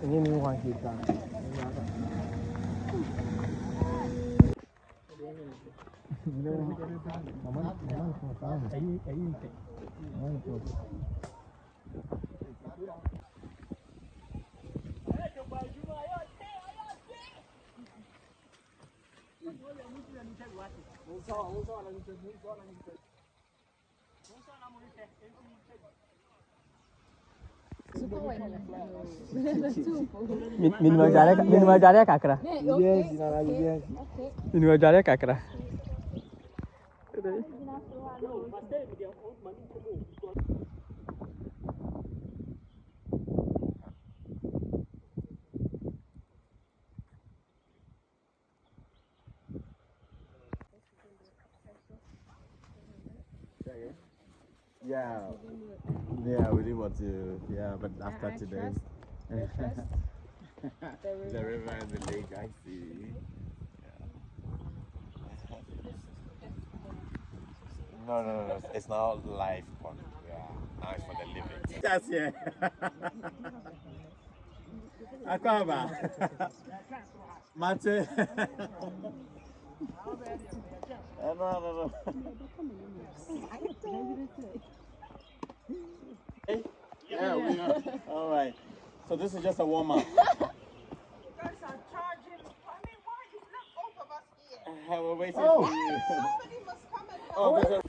Ini ni one kita. Minimal jari kakra. Minimal jari kakra. Yeah, yeah, we really want to, yeah, but after today. The river and the lake, I see. Yeah. No, it's not life fun. Yeah, now it's for the living. That's yeah. Akaba. Mate. No. Yeah, we are. All right. So this is just a warm up. You guys are charging. I mean, why is not both of us here? We're waiting for you. Somebody must come and help. Oh, there's a...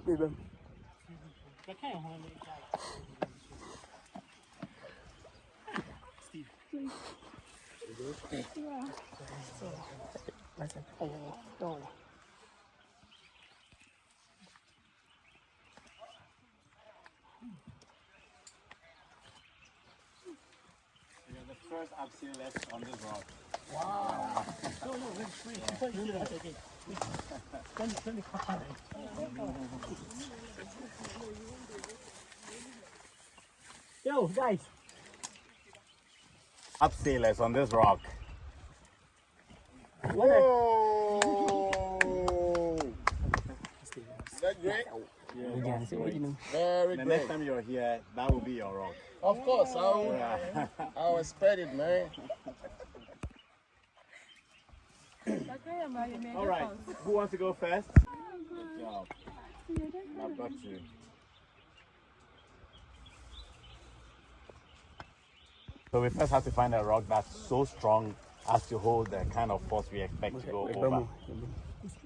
You're the first abseilers on this rock. Wow. Yo, guys. Abseilers on this rock. Whoa! Is that great? Again, see what you know. Very the next time you're here, that will be your rock. Of course, I'll expect it, man. All right, who wants to go first? Good job. I've got you. So we first have to find a rock that's so strong as to hold the kind of force we expect to go over.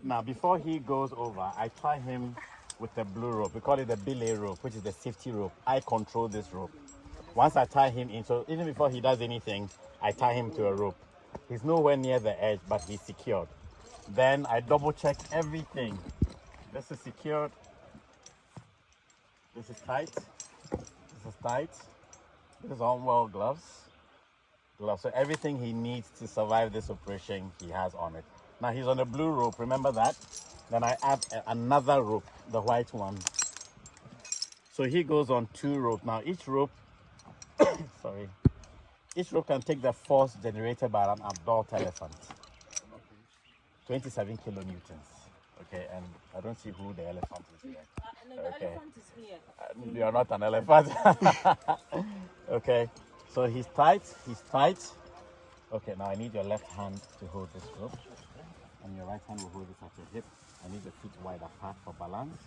Now, before he goes over, I tie him with the blue rope. We call it the belay rope, which is the safety rope. I control this rope. Once I tie him in, so even before he does anything, I tie him to a rope. He's nowhere near the edge, but he's secured. Then I double check everything. This is secured. This is tight. This is tight. This is on well gloves. So everything he needs to survive this operation, he has on it. Now he's on the blue rope, remember that? Then I add another rope, the white one. So he goes on 2 ropes. Now each rope, sorry, each rope can take the force generated by an adult elephant. 27 kilonewtons. Okay, and I don't see who the elephant is here. No, the elephant is here. You're not an elephant. Okay, so he's tight. Okay, now I need your left hand to hold this rope, and your right hand will hold this at your hip. I need the feet wide apart for balance.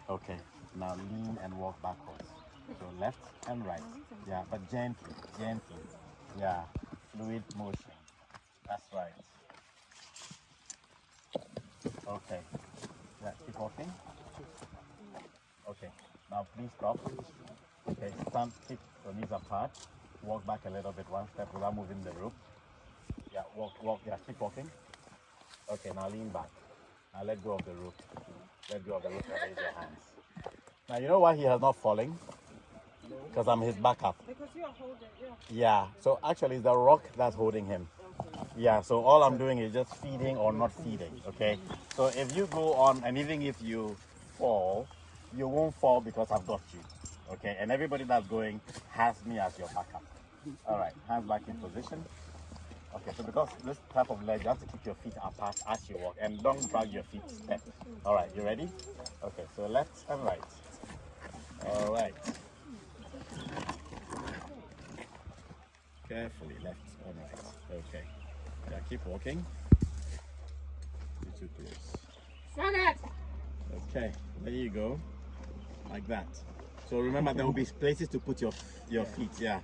Okay, now lean and walk backwards. So left and right. Yeah, but gently. Yeah, fluid motion. That's right. Okay. Yeah, keep walking. Okay, now please stop. Okay, stand, keep your knees apart. Walk back a little bit, one step without moving the rope. Yeah, walk, yeah, keep walking. Okay, now lean back. Now let go of the rope. Let go of the rope and raise your hands. Now you know why he has not fallen? Because I'm his backup. Because you are holding, Yeah, so actually it's the rock that's holding him. Yeah, so all I'm doing is just feeding or not feeding, okay? So if you go on, and even if you fall, you won't fall because I've got you, okay? And everybody that's going has me as your backup. All right, hands back in position. Okay, so because this type of ledge, you have to keep your feet apart as you walk and don't drag your feet step. All right, you ready? Okay, so left and right. All right. Carefully, left and right. Okay. Yeah, keep walking. You're too close. Okay, there you go. Like that. So remember, there will be places to put your feet. Yeah.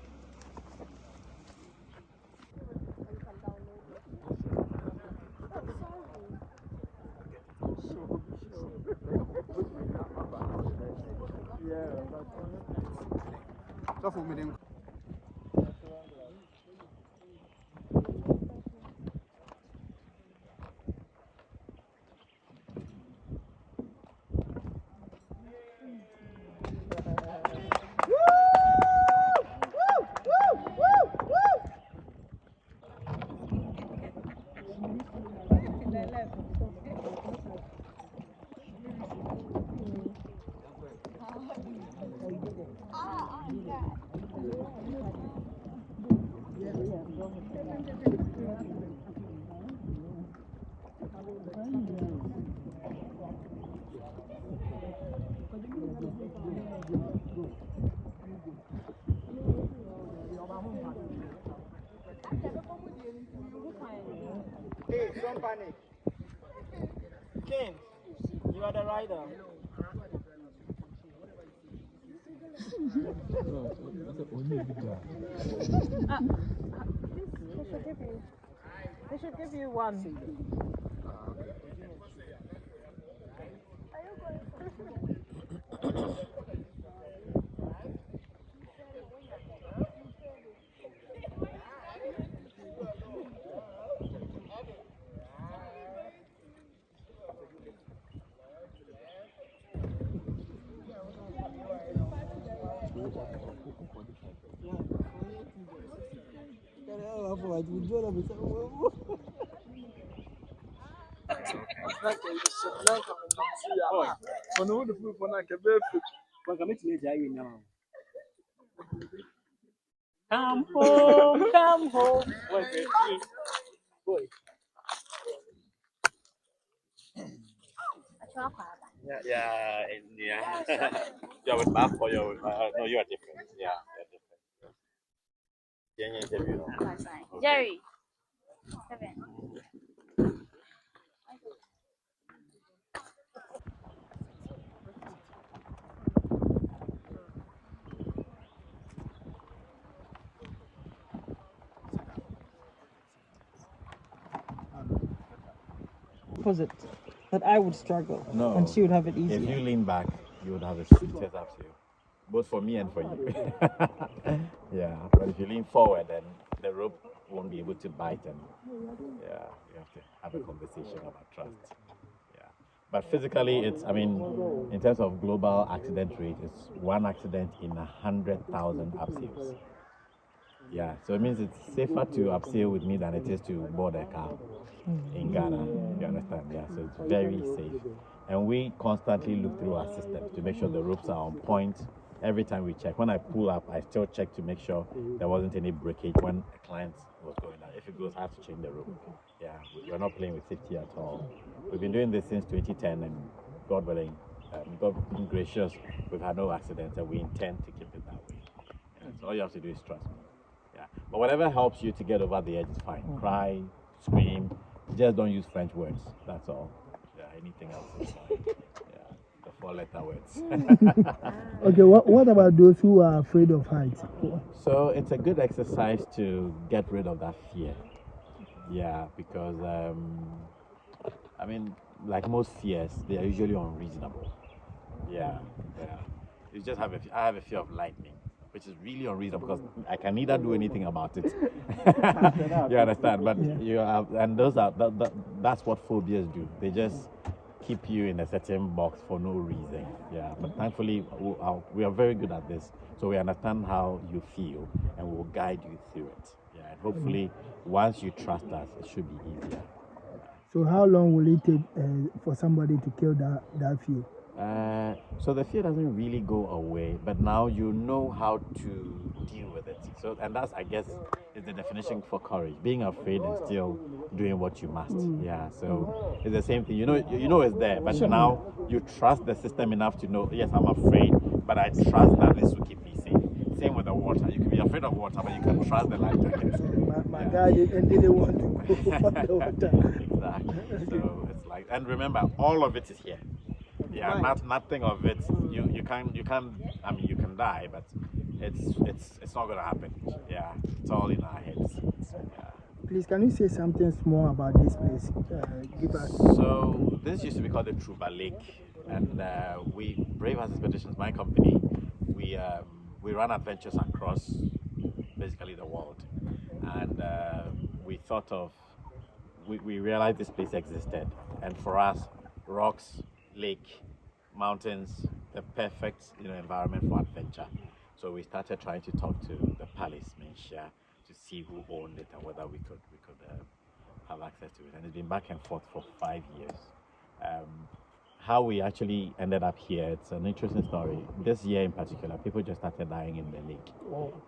Hey, don't panic. King, you are the rider. They should give you one. Come home, come home. Boy. Yeah. You're with Mark or you're with, no, you are different. Yeah, you're different. Yeah, interview. Okay. Jerry. Opposite. That I would struggle. No. And she would have it easier. If you lean back, you would have the sweetest uphill, both for me and for you. Yeah, but if you lean forward, then the rope won't be able to bite, and yeah, you have to have a conversation about trust. Yeah, but physically, I mean, in terms of global accident rate, it's 1 accident in 100,000 upsails. Yeah, so it means it's safer to upsail with me than it is to board a car in Ghana. You understand? Yeah, so it's very safe. And we constantly look through our systems to make sure the ropes are on point. Every time we check. When I pull up, I still check to make sure there wasn't any breakage when a client was going down. If it goes, I have to change the rope. Yeah, we're not playing with safety at all. We've been doing this since 2010, and God willing, God being gracious, we've had no accidents, and we intend to keep it that way. Yeah, so all you have to do is trust me. Yeah, but whatever helps you to get over the edge is fine. Cry, scream, just don't use French words. That's all. Yeah, anything else is fine. Yeah, the 4-letter words. Okay, what about those who are afraid of heights? So it's a good exercise to get rid of that fear. Yeah, because I mean, like most fears, they are usually unreasonable. Yeah. You just I have a fear of lightning, which is really unreasonable because I can neither do anything about it. You understand? But you have, and that's what phobias do. They just keep you in a certain box for no reason. Yeah. But thankfully, we are very good at this, so we understand how you feel, and we will guide you through it. Yeah. And hopefully, once you trust us, it should be easier. So how long will it take for somebody to kill that fear? So the fear doesn't really go away, but now you know how to deal with it. So, and that's, I guess, is the definition for courage: being afraid and still doing what you must. Yeah. So it's the same thing. You know it's there, but now you trust the system enough to know. Yes, I'm afraid, but I trust that this will keep me safe. Same with the water. You can be afraid of water, but you can trust the life jacket. My guy didn't want to go on the water. Exactly. So it's like, and remember, all of it is here. Yeah, nothing of it. You can't. I mean, you can die, but it's not gonna happen. Yeah, it's all in our heads. Yeah. Please, can you say something small about this place? Give us. So this used to be called the Truba Lake, and we Brave Hearts Expeditions, my company, we run adventures across basically the world, and we thought of we realized this place existed, and for us, rocks, lake, mountains, the perfect environment for adventure. So we started trying to talk to the palace Menshia to see who owned it and whether we could have access to it. And it's been back and forth for 5 years. How we actually ended up here, it's an interesting story. This year in particular, people just started dying in the lake.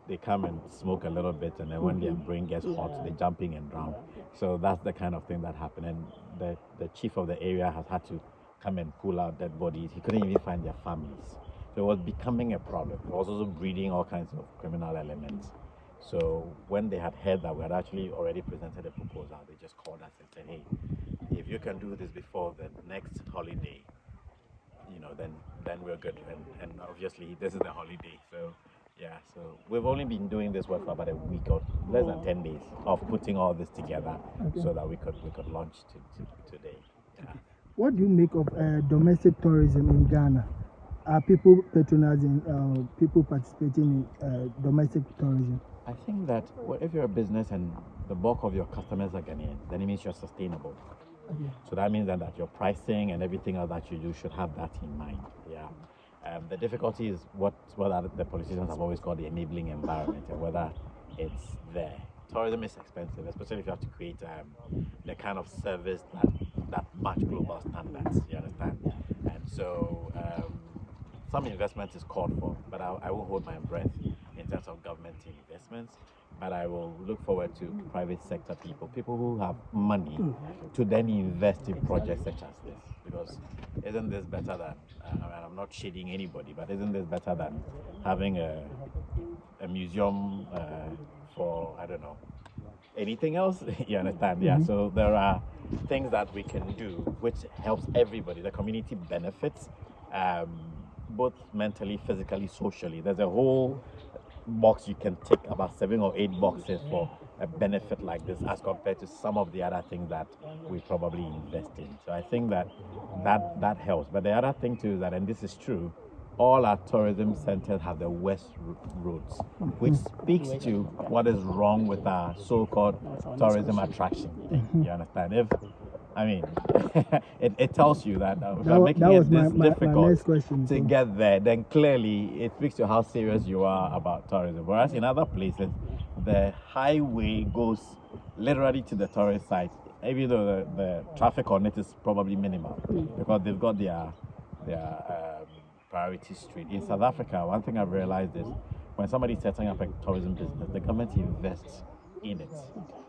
They come and smoke a little bit, and then when their brain gets hot, they jump in and drown. So that's the kind of thing that happened. And the chief of the area has had to come and pull out dead bodies. He couldn't even find their families. So it was becoming a problem. It was also breeding all kinds of criminal elements. So when they had heard that we had actually already presented a proposal, they just called us and said, hey, if you can do this before the next holiday, then we're good. And obviously this is the holiday. So yeah, so we've only been doing this work for about a week or less than 10 days of putting all this together so that we could launch today. Yeah. What do you make of domestic tourism in Ghana? Are people patronizing, people participating in domestic tourism? I think that if you're a business and the bulk of your customers are Ghanaians, then it means you're sustainable. Okay. So that means that your pricing and everything else that you do should have that in mind. Yeah. The difficulty is what the politicians have always called the enabling environment and whether it's there. Tourism is expensive, especially if you have to create the kind of service that match global standards. You understand? And so some investment is called for, but I won't hold my breath in terms of government investments. But I will look forward to private sector people who have money to then invest in projects such as this. Because isn't this better than, I'm not shading anybody, but isn't this better than having a museum for, I don't know, anything else? You understand? Yeah, so there are things that we can do which helps everybody. The community benefits, both mentally, physically, socially. There's a whole box you can tick, about 7 or 8 boxes for a benefit like this as compared to some of the other things that we probably invest in. So I think that helps. But the other thing too is that, and this is true, all our tourism centers have the west roads, which speaks to what is wrong with our so-called tourism attraction thing. You understand? It tells you that if you're making it this difficult to get there, then clearly it speaks to how serious you are about tourism. Whereas in other places, the highway goes literally to the tourist site, even though the traffic on it is probably minimal because they've got their priority street. In South Africa, one thing I've realized is when somebody's setting up a tourism business, the government invests in it.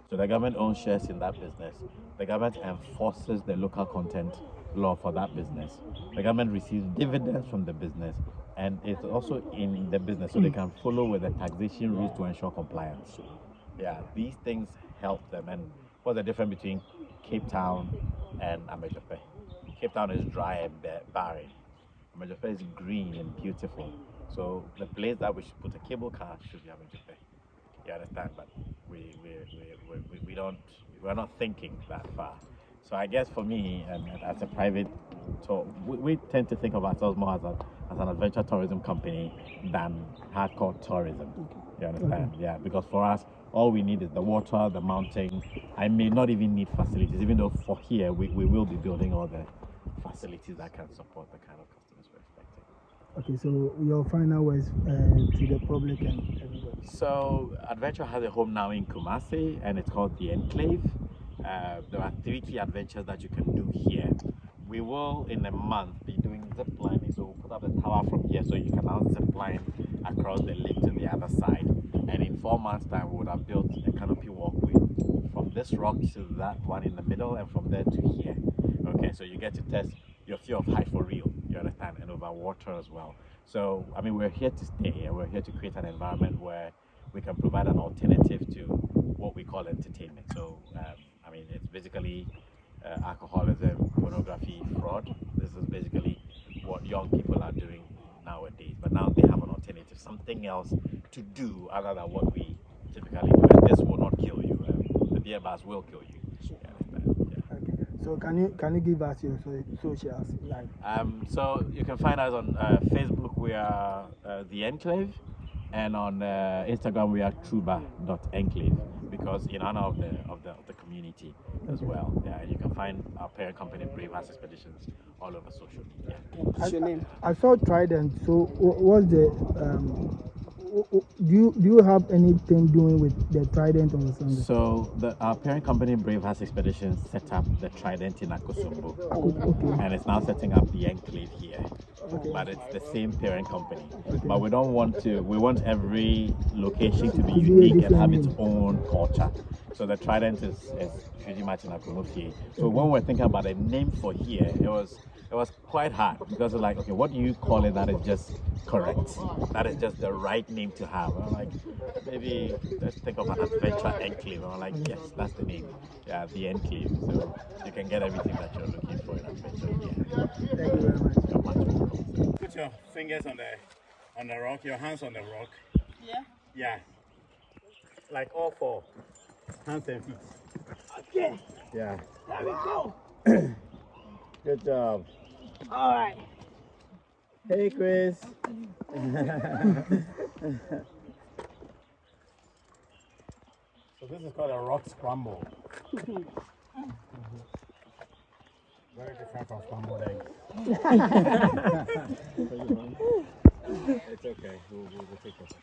So the government owns shares in that business. The government enforces the local content law for that business. The government receives dividends from the business, and it's also in the business, so they can follow with the taxation rules to ensure compliance. Yeah, these things help them. And what's the difference between Cape Town and Amejope? Cape Town is dry and barren. Amejope is green and beautiful. So the place that we should put a cable car should be Amejope. You understand? But we're not thinking that far. So I guess for me, and as a private tour, we tend to think of ourselves more as an adventure tourism company than hardcore tourism. You understand? Yeah, because for us, all we need is the water, the mountain. I may not even need facilities, even though for here, we will be building all the facilities that can support the kind of customers we're expecting. Okay, so your final words to the public and everybody. So Adventure has a home now in Kumasi, and it's called the Enclave. There are 3 key adventures that you can do here. we will in a month be doing zip lining. So we'll put up the tower from here so you can now zip line across the lake to the other side. And in 4 months' time, we would have built a canopy walkway from this rock to that one in the middle and from there to here. Okay, so you get to test your fear of height for real, you understand, and over water as well. So, I mean, we're here to stay and we're here to create an environment where we can provide an alternative to what we call entertainment. So, I mean, it's basically alcoholism, pornography, fraud. This is basically what young people are doing nowadays. But now they have an alternative, something else to do other than what we typically do. And this will not kill you. The beer bars will kill you. Okay. So can you give us your socials? Like? So you can find us on Facebook. We are The Enclave. And on Instagram, we are truba.enclave, because in honor of the community as well. Yeah, you can find our parent company, Brave Hearts Expeditions, all over social media. What's your name? I saw Trident. So what's the do you have anything doing with the Trident or something? So our parent company, Brave Hearts Expeditions, set up the Trident in Akosombo, and it's now setting up the Enclave here. But it's the same parent company. But we don't want to. We want every location to be unique and have its own culture. So the Trident is pretty much in Akomofi. So when we're thinking about a name for here, it was quite hard, because it's like, okay, what do you call it that is just correct? That is just the right name to have. I'm like, maybe let's think of an adventure enclave. I'm like, yes, that's the name. Yeah, the Enclave. So you can get everything that you're looking for in adventure. Yeah. Thank you very much. You're much welcome. Put your fingers on the rock, your hands on the rock. Yeah. Yeah. Like all four. Hands and feet. Okay. Yeah. There we go. Good job. All right. Hey, Chris. So this is called a rock scramble. Very different from scrambled eggs. It's okay. We'll take it.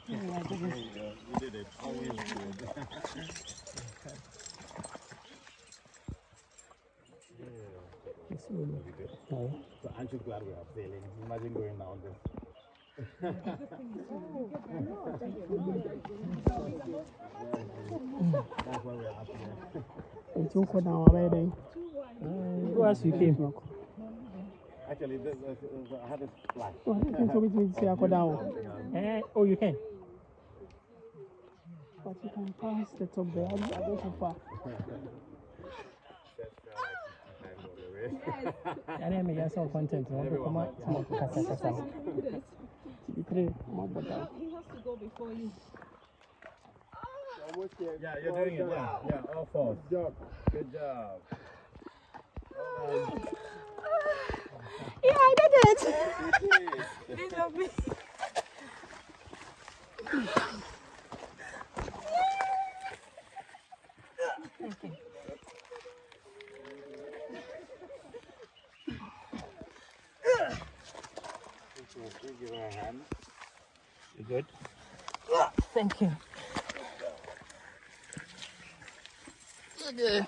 You did it. Always good. So aren't you glad we are sailing? Imagine going down this. That's why we're up here. It's okay now already. Where else you came from? Actually, I had a splash. Oh, you can. But you can pass the top there. I go so far. I didn't make some content. I want to come out. He has to go before you. Yeah, you're doing it. Yeah, all four. Good job. Good job. Yeah, I did it. These are me. Okay. Give her a hand. You good? Thank you. Okay.